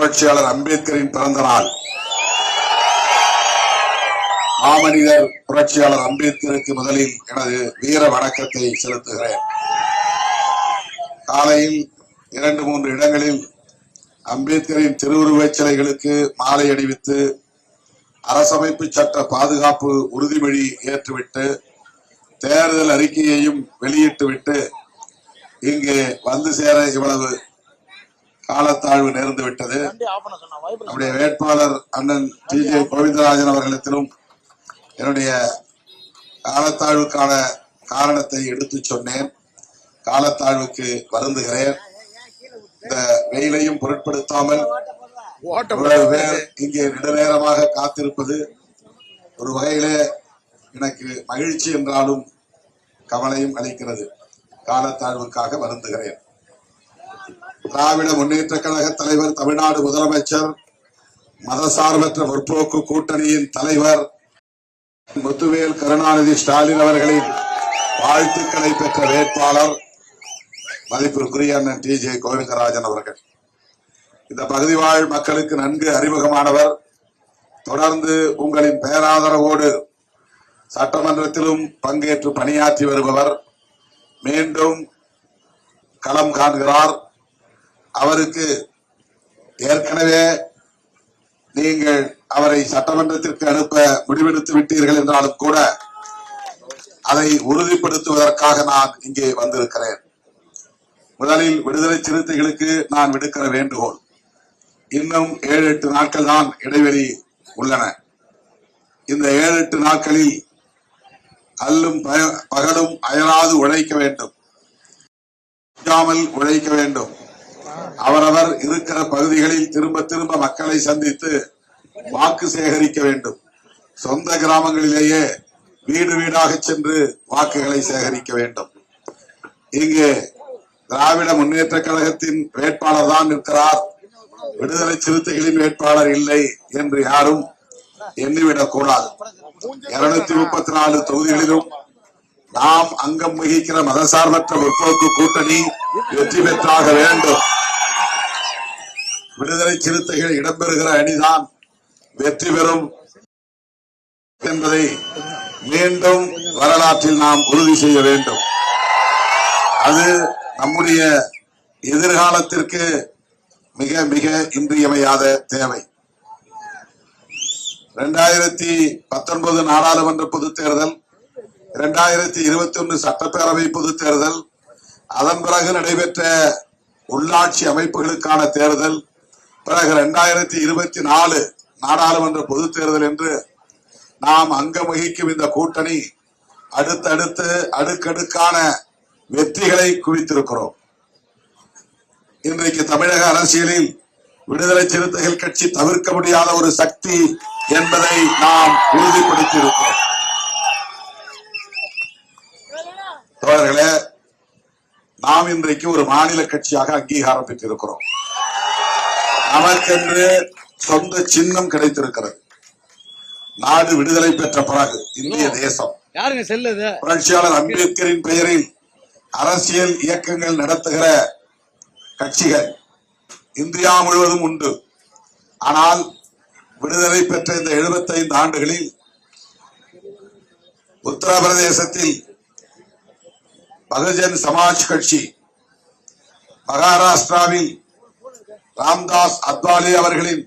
புரட்சியாளர் அம்பேத்கரின் பிறந்த நாள். மாமனிதர் புரட்சியாளர் அம்பேத்கருக்கு முதலில் எனது வீர வணக்கத்தை செலுத்துகிறேன். காலையில் 2-3 இடங்களில் அம்பேத்கரின் திருவுருவச் சிலைகளுக்கு மாலை அணிவித்து அரசமைப்பு சட்ட பாதுகாப்பு உறுதிமொழி ஏற்றுவிட்டு தேர்தல் அறிக்கையையும் வெளியிட்டுவிட்டு இங்கு வந்து சேர இவ்வளவு காலத்தாழ்வு நேர்ந்து விட்டது. நம்முடைய வேட்பாளர் அண்ணன் TJ கோவிந்தராஜன் அவர்களிடத்திலும் என்னுடைய காலத்தாழ்வுக்கான காரணத்தை எடுத்து சொன்னேன். காலத்தாழ்வுக்கு வருந்துகிறேன். இந்த வெயிலையும் பொருட்படுத்தாமல் இங்கே நெடுநேரமாக காத்திருப்பது ஒரு வகையிலே எனக்கு மகிழ்ச்சி என்றாலும் கவலையும் அளிக்கிறது. காலத்தாழ்வுக்காக வருந்துகிறேன். திராவிட முன்னேற்ற கழக தலைவர், தமிழ்நாடு முதலமைச்சர், மதசார்பற்ற முற்போக்கு கூட்டணியின் தலைவர் முத்துவேல் கருணாநிதி ஸ்டாலின் அவர்களின் வாழ்த்துக்களை பெற்ற வேட்பாளர் மதிப்பிற்குரிய அண்ணன் TJ கோவிந்தராஜன் அவர்கள். இந்த பகுதி வாழ் மக்களுக்கு நன்கு அறிமுகமானவர். தொடர்ந்து உங்களின் பேராதரவோடு சட்டமன்றத்திலும் பங்கேற்று பணியாற்றி வருபவர். மீண்டும் களம் காண்கிறார். அவருக்கு ஏற்கனவே நீங்கள் அவரை சட்டமன்றத்திற்கு அனுப்ப முடிவெடுத்து விட்டீர்கள் என்றாலும் கூட அதை உறுதிப்படுத்துவதற்காக நான் இங்கே வந்திருக்கிறேன். முதலில் விடுதலை சிறுத்தைகளுக்கு நான் விடுக்கிற வேண்டுகோள், இன்னும் 7-8 நாட்கள் தான் இடைவெளி உள்ளன. இந்த 7-8 நாட்களில் அல்லும் பகலும் அயராது உழைக்க வேண்டும், உழைக்க வேண்டும். அவரவர் இருக்கிற பகுதிகளில் திரும்ப திரும்ப மக்களை சந்தித்து வாக்கு சேகரிக்க வேண்டும். சொந்த கிராமங்களிலேயே வீடு வீடாக சென்று வாக்குகளை சேகரிக்க வேண்டும். இங்கே திராவிட முன்னேற்ற கழகத்தின் வேட்பாளர் தான் இருக்கிறார், விடுதலை சிறுத்தைகளின் வேட்பாளர் இல்லை என்று யாரும் எண்ணிவிடக் கூடாது. 234 தொகுதிகளிலும் நாம் அங்கம் வகிக்கிற மதசார்பற்ற முற்போக்கு கூட்டணி வெற்றி பெற்றாக வேண்டும். விடுதலை சிறுத்தைகள் இடம்பெறுகிற அணிதான் வெற்றி பெறும் என்பதை மீண்டும் வரலாற்றில் நாம் உறுதி செய்ய வேண்டும். அது நம்முடைய எதிர்காலத்திற்கு மிக மிக இன்றியமையாத தேவை. 2019 நாடாளுமன்ற பொதுத் தேர்தல், 2021 சட்டப்பேரவை பொதுத் தேர்தல், அதன் பிறகு நடைபெற்ற உள்ளாட்சி அமைப்புகளுக்கான தேர்தல், பிறகு 2024 நாடாளுமன்ற பொதுத் தேர்தல் என்று நாம் அங்கம் வகிக்கும் இந்த கூட்டணி அடுத்தடுத்து அடுக்கடுக்கான வெற்றிகளை குவித்திருக்கிறோம். இன்றைக்கு தமிழக அரசியலில் விடுதலை சிறுத்தைகள் கட்சி தவிர்க்க முடியாத ஒரு சக்தி என்பதை நாம் உறுதிப்படுத்தி இருக்கிறோம். தோழர்களே, நாம் இன்றைக்கு ஒரு மாநில கட்சியாக அங்கீகாரம் பெற்றிருக்கிறோம். நமக்கென்று சொந்த சின்னம் கிடைத்திருக்கிறது. நாடு விடுதலை பெற்ற பிறகு இந்திய தேசம் புரட்சியாளர் அம்பேத்கரின் பெயரில் அரசியல் இயக்கங்கள் நடத்துகிற கட்சிகள் இந்தியா முழுவதும் உண்டு. ஆனால் விடுதலை பெற்ற இந்த 75 ஆண்டுகளில் உத்தரப்பிரதேசத்தில் பகுஜன் சமாஜ் கட்சி, மகாராஷ்டிராவில் ராம்தாஸ் அத்வாலே அவர்களின்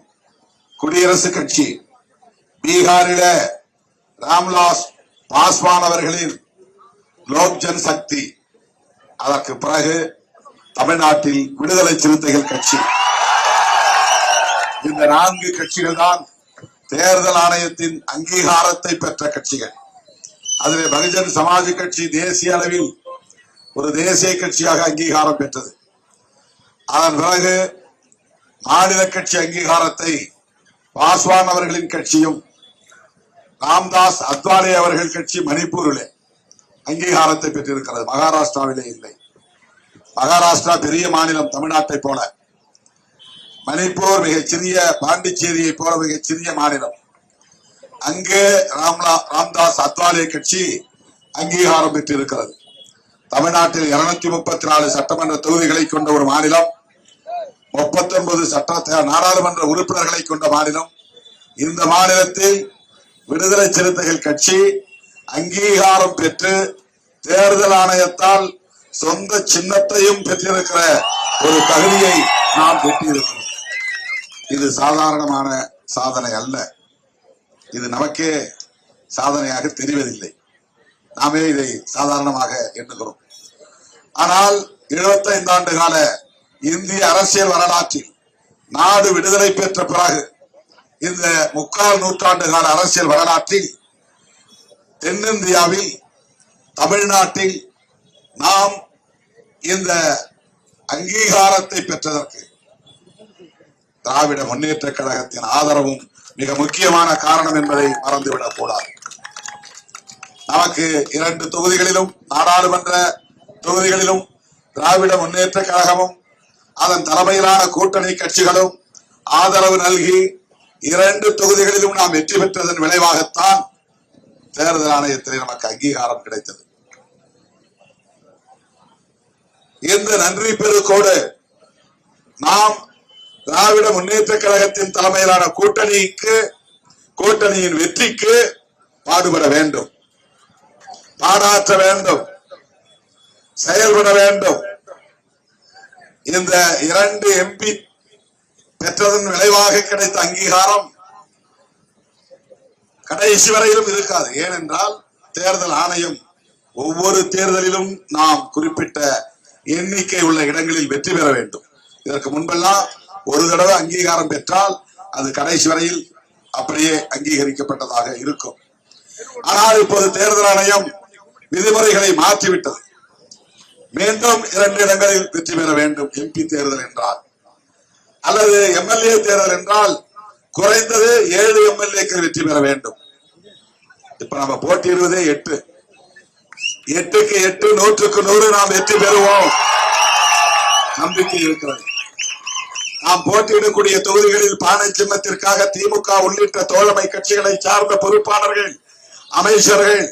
குடியரசு கட்சி, பீகாரில ராம்விலாஸ் பாஸ்வான் அவர்களின் லோக் ஜன் சக்தி, அதற்கு பிறகு தமிழ்நாட்டில் விடுதலை சிறுத்தைகள் கட்சி. இந்த 4 கட்சிகள் தான் தேர்தல் ஆணையத்தின் அங்கீகாரத்தை பெற்ற கட்சிகள். அதிலே பகுஜன் சமாஜ் கட்சி தேசிய அளவில் ஒரு தேசிய கட்சியாக அங்கீகாரம் பெற்றது. அதன் பிறகு மாநில கட்சி அங்கீகாரத்தை பாஸ்வான் அவர்களின் கட்சியும், ராம்தாஸ் அத்வாலே அவர்கள் கட்சி மணிப்பூரிலே அங்கீகாரத்தை பெற்றிருக்கிறது. மகாராஷ்டிராவிலே இல்லை. மகாராஷ்டிரா பெரிய மாநிலம், தமிழ்நாட்டை போல. மணிப்பூர் மிகச்சிறிய, பாண்டிச்சேரியை போல மிகச்சிறிய மாநிலம். அங்கே ராம்தாஸ் அத்வாலே கட்சி அங்கீகாரம் பெற்றிருக்கிறது. தமிழ்நாட்டில் 234 சட்டமன்ற தொகுதிகளை கொண்ட ஒரு மாநிலம். 39 நாடாளுமன்ற உறுப்பினர்களை கொண்ட மாநிலம். இந்த மாநிலத்தில் விடுதலை சிறுத்தைகள் கட்சி அங்கீகாரம் பெற்று தேர்தல் ஆணையத்தால் சொந்த சின்னத்தையும் பெற்றிருக்கிற ஒரு தகுதியை நாம் பெற்றிருக்கிறோம். இது சாதாரணமான சாதனை அல்ல. இது நமக்கே சாதனையாக தெரிவதில்லை. நாமே இதை சாதாரணமாக எண்ணுகிறோம். ஆனால் 75 ஆண்டு கால இந்திய அரசியல் வரலாற்றில் நாடு விடுதலை பெற்ற பிறகு இந்த 3/4 நூற்றாண்டு கால அரசியல் வரலாற்றில் தென்னிந்தியாவில் தமிழ்நாட்டில் நாம் இந்த அங்கீகாரத்தை பெற்றதற்கு திராவிட முன்னேற்ற கழகத்தின் ஆதரவும் மிக முக்கியமான காரணம் என்பதை மறந்துவிடக் கூடாது. நமக்கு 2 தொகுதிகளிலும் நாடாளுமன்ற தொகுதிகளிலும் திராவிட முன்னேற்ற கழகமும் அதன் தலைமையிலான கூட்டணி கட்சிகளும் ஆதரவு நல்கி 2 தொகுதிகளிலும் நாம் வெற்றி பெற்றதன் விளைவாகத்தான் தேர்தல் ஆணையத்திலே நமக்கு அங்கீகாரம் கிடைத்தது. இந்த நன்றி பெருக்கோடு நாம் திராவிட முன்னேற்ற கழகத்தின் தலைமையிலான கூட்டணியின் வெற்றிக்கு பாடுபட வேண்டும், பாடாற்ற வேண்டும், செயல்பட வேண்டும். இந்த 2 MP பெற்றதன் விளைவாக கிடைத்த அங்கீகாரம் கடைசி வரையிலும் இருக்காது. ஏனென்றால் தேர்தல் ஆணையம் ஒவ்வொரு தேர்தலிலும் நாம் குறிப்பிட்ட எண்ணிக்கை உள்ள இடங்களில் வெற்றி பெற வேண்டும். இதற்கு முன்பெல்லாம் ஒரு தடவை அங்கீகாரம் பெற்றால் அது கடைசி வரையில் அப்படியே அங்கீகரிக்கப்பட்டதாக இருக்கும். ஆனால் இப்போது தேர்தல் ஆணையம் விதிமுறைகளை மாற்றிவிட்டது. மீண்டும் 2 இடங்களில் வெற்றி பெற வேண்டும். MP தேர்தல் என்றால் அல்லது MLA தேர்தல் என்றால் குறைந்தது 7 MLAக்கள் வெற்றி பெற வேண்டும். இப்ப நம்ம போட்டியிடுவதே 8. 8க்கு 8 100க்கு 100 நாம் வெற்றி பெறுவோம். நம்பிக்கை இருக்கிறது. நாம் போட்டியிடக்கூடிய தொகுதிகளில் பானை சின்னத்திற்காக திமுக உள்ளிட்ட தோழமை கட்சிகளை சார்ந்த பொறுப்பாளர்கள், அமைச்சர்கள்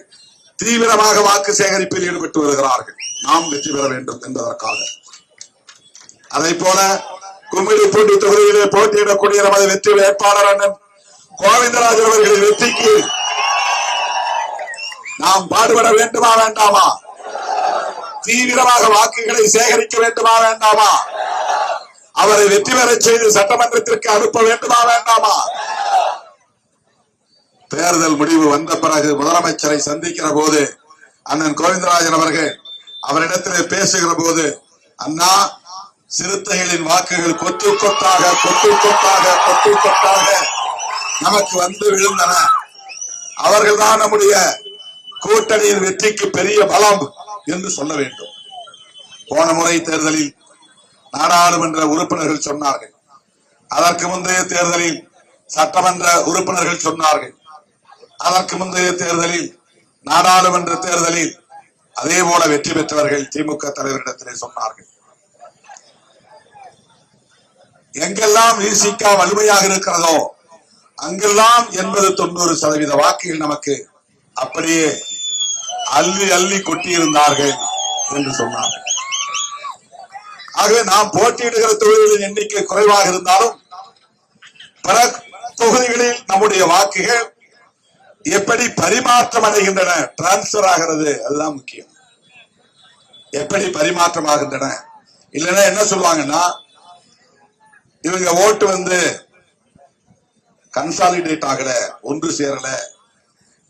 தீவிரமாக வாக்கு சேகரிப்பில் ஈடுபட்டு வருகிறார்கள். நாம் வெற்றி பெற வேண்டும் என்பதற்காக. அதை போல கும்மிடிப்பூண்டி தொகுதியிலே போட்டியிடக்கூடிய நமது வெற்றி வேட்பாளர் அண்ணன் கோவிந்தராஜன் அவர்களின் வெற்றிக்கு நாம் பாடுபட வேண்டுமா வேண்டாமா? தீவிரமாக வாக்குகளை சேகரிக்க வேண்டுமா வேண்டாமா? அவரை வெற்றி பெற செய்து சட்டமன்றத்திற்கு அனுப்ப வேண்டுமா வேண்டாமா? தேர்தல் முடிவு வந்த பிறகு முதலமைச்சரை சந்திக்கிற போது அண்ணன் கோவிந்தராஜன் அவர்கள் அவரிடத்திலே பேசுகிற போது, அண்ணா, சிறுத்தைகளின் வாக்குகள் கொத்து கொத்தாக நமக்கு வந்து விழுந்தன. அவர்கள்தான் நம்முடைய கூட்டணியின் வெற்றிக்கு பெரிய பலம் என்று சொல்ல வேண்டும். போன முறை தேர்தலில் நாடாளுமன்ற உறுப்பினர்கள் சொன்னார்கள். அதற்கு முந்தைய தேர்தலில் சட்டமன்ற உறுப்பினர்கள் சொன்னார்கள். அதற்கு முந்தைய தேர்தலில் நாடாளுமன்ற தேர்தலில் அதே போல வெற்றி பெற்றவர்கள் திமுக தலைவரிடத்திலே சொன்னார்கள். எங்கெல்லாம் விசிக வலிமையாக இருக்கிறதோ அங்கெல்லாம் 80-90% வாக்குகள் நமக்கு அப்படியே அள்ளி அள்ளி கொட்டியிருந்தார்கள் என்று சொன்னார்கள். ஆகவே நாம் போட்டியிடுகிற தொகுதிகளின் எண்ணிக்கை குறைவாக இருந்தாலும் பல தொகுதிகளில் நம்முடைய வாக்குகள் எப்படி பரிமாற்றம் அடைகின்றன, டிரான்ஸ்பர் ஆகிறது, அதுதான் முக்கியம். எப்படி பரிமாற்றம் ஆகின்றன. இல்லைன்னா என்ன சொல்லுவாங்கன்னா, இவங்க ஓட்டு வந்து கன்சாலிடேட் ஆகல, ஒன்று சேரல,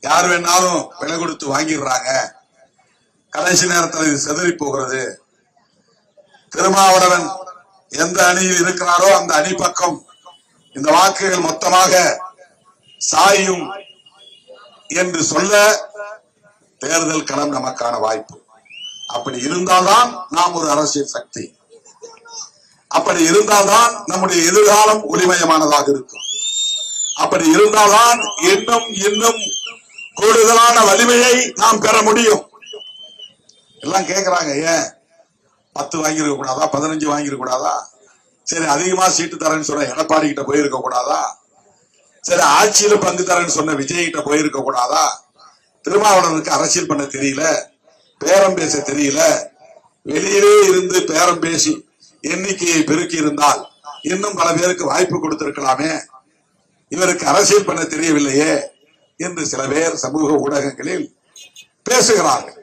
யார் வேணாலும் விலை கொடுத்து வாங்கிடுறாங்க, கடைசி நேரத்தில் இது செதறி போகிறது, திருமாவளவன் எந்த அணியில் இருக்கிறாரோ அந்த அணி பக்கம் இந்த வாக்குகள் மொத்தமாக சாயும் என்று சொல்ல தேர்தல் களம் நமக்கான வாய்ப்பு. அப்படி இருந்தால்தான் நாம் ஒரு அரசியல் சக்தி. அப்படி இருந்தால்தான் நம்முடைய எதிர்காலம் ஒளிமயமானதாக இருக்கும். அப்படி இருந்தால்தான் இன்னும் இன்னும் கூடுதலான வலிமையை நாம் பெற முடியும். எல்லாம் கேட்கிறாங்க, ஏன் 10 வாங்கியிருக்க கூடாதா, 15 வாங்கியிருக்க கூடாதா? சரி, அதிகமா சீட்டு தரேன்னு சொன்ன எடப்பாடி கிட்ட போயிருக்க கூடாதா? சரி, ஆட்சியில பங்கு தரேன்னு சொன்ன விஜய் கிட்ட போயிருக்க கூடாதா? திருமாவளவனுக்கு அரசியல் பண்ண தெரியல, பேரம் பேச தெரியல, வெளியிலே இருந்து பேரம் பேசி எண்ணிக்கையை பெருக்கி இருந்தால் இன்னும் பல பேருக்கு வாய்ப்பு கொடுத்திருக்கலாமே, இவருக்கு அரசியல் பண்ண தெரியவில்லையே என்று சில பேர் சமூக ஊடகங்களில் பேசுகிறார்கள்.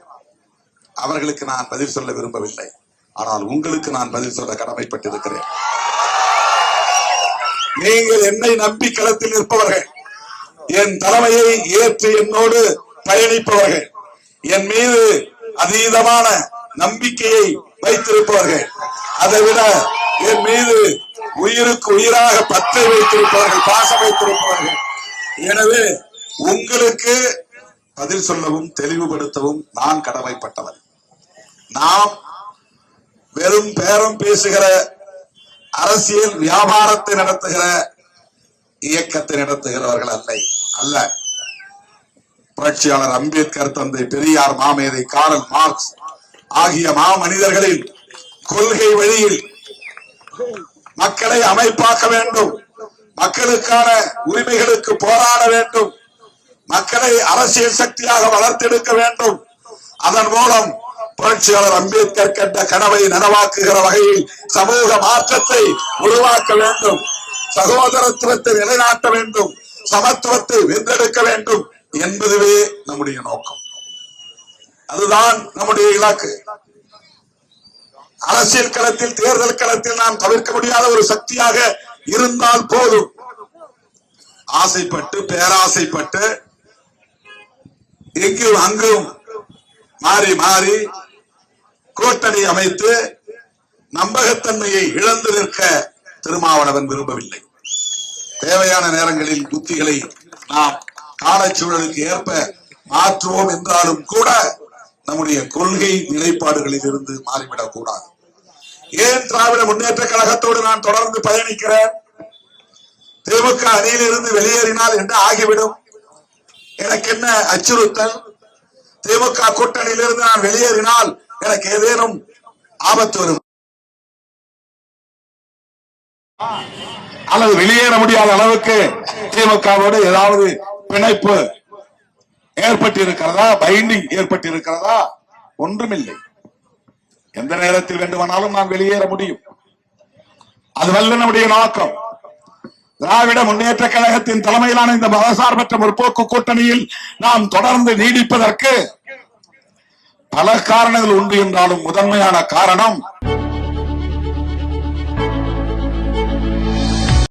அவர்களுக்கு நான் பதில் சொல்ல விரும்பவில்லை. ஆனால் உங்களுக்கு நான் பதில் சொல்ல கடமைப்பட்டிருக்கிறேன். நீங்கள் என்னை நம்பி களத்தில் இருப்பவர்கள், என் தலைமையை ஏற்று என்னோடு பயணிப்பவர்கள், என் மீது அதீதமான நம்பிக்கையை வைத்திருப்பவர்கள், அதைவிட என் மீது உயிருக்கு உயிராக பற்றை வைத்திருப்பவர்கள், பாசம் வைத்திருப்பவர்கள். எனவே உங்களுக்கு பதில் சொல்லவும் தெளிவுபடுத்தவும் நான் கடமைப்பட்டவன். நாம் வெறும் பேரம் பேசுகிற அரசியல் வியாபாரத்தை நடத்துகிற இயக்கத்தை நடத்துகிறவர்கள் அல்ல. புரட்சியாளர் அம்பேத்கர், தந்தை பெரியார், மாமேதை காரல் மார்க்ஸ் ஆகிய மாமனிதர்களின் கொள்கை வழியில் மக்களை அமைப்பாக்க வேண்டும், மக்களுக்கான உரிமைகளுக்கு போராட வேண்டும், மக்களை அரசியல் சக்தியாக வளர்த்தெடுக்க வேண்டும். அதன் மூலம் புரட்சியாளர் அம்பேத்கர் கண்ட கனவை நனவாக்குகிற வகையில் சமூக மாற்றத்தை உருவாக்க வேண்டும், சகோதரத்துவத்தை நிலைநாட்ட வேண்டும், சமத்துவத்தை வென்றெடுக்க வேண்டும் என்பதுவே நம்முடைய நோக்கம். அதுதான் நம்முடைய இலக்கு. அரசியல் களத்தில், தேர்தல் களத்தில் நாம் தவிர்க்க முடியாத ஒரு சக்தியாக இருந்தால் போதும். ஆசைப்பட்டு பேராசைப்பட்டு எங்கும் அங்கும் மாறி மாறி கூட்டணி அமைத்து நம்பகத்தன்மையை இழந்து நிற்க திருமாவளவன் விரும்பவில்லை. தேவையான நேரங்களில் புத்திகளை நாம் காலச்சூழலுக்கு ஏற்ப மாற்றுவோம் என்றாலும் கூட நம்முடைய கொள்கை நிலைப்பாடுகளில் இருந்து மாறிவிடக் கூடாது. ஏன் திராவிட முன்னேற்ற கழகத்தோடு நான் தொடர்ந்து பயணிக்கிறேன்? திமுக அணியில் இருந்து வெளியேறினால் என்ன ஆகிவிடும்? எனக்கு என்ன அச்சுறுத்தல்? திமுக கூட்டணியில் இருந்து நான் வெளியேறினால் எனக்கு ஏதேனும் ஆபத்து வரும் அல்லது வெளியேற முடியாத அளவுக்கு திமுகவோடு ஏதாவது பிணைப்பு ஏற்பட்டிருக்கிறதா, பைண்டிங் ஏற்பட்டிருக்கிறதா? ஒன்றுமில்லை. எந்த நேரத்தில் வேண்டுமானாலும் நான் வெளியேற முடியும். அதுவல்ல நம்முடைய நோக்கம். திராவிட முன்னேற்ற கழகத்தின் தலைமையிலான இந்த மதசார்பற்ற முற்போக்கு கூட்டணியில் நாம் தொடர்ந்து நீடிப்பதற்கு பல காரணங்கள் உண்டு என்றாலும் முதன்மையான காரணம்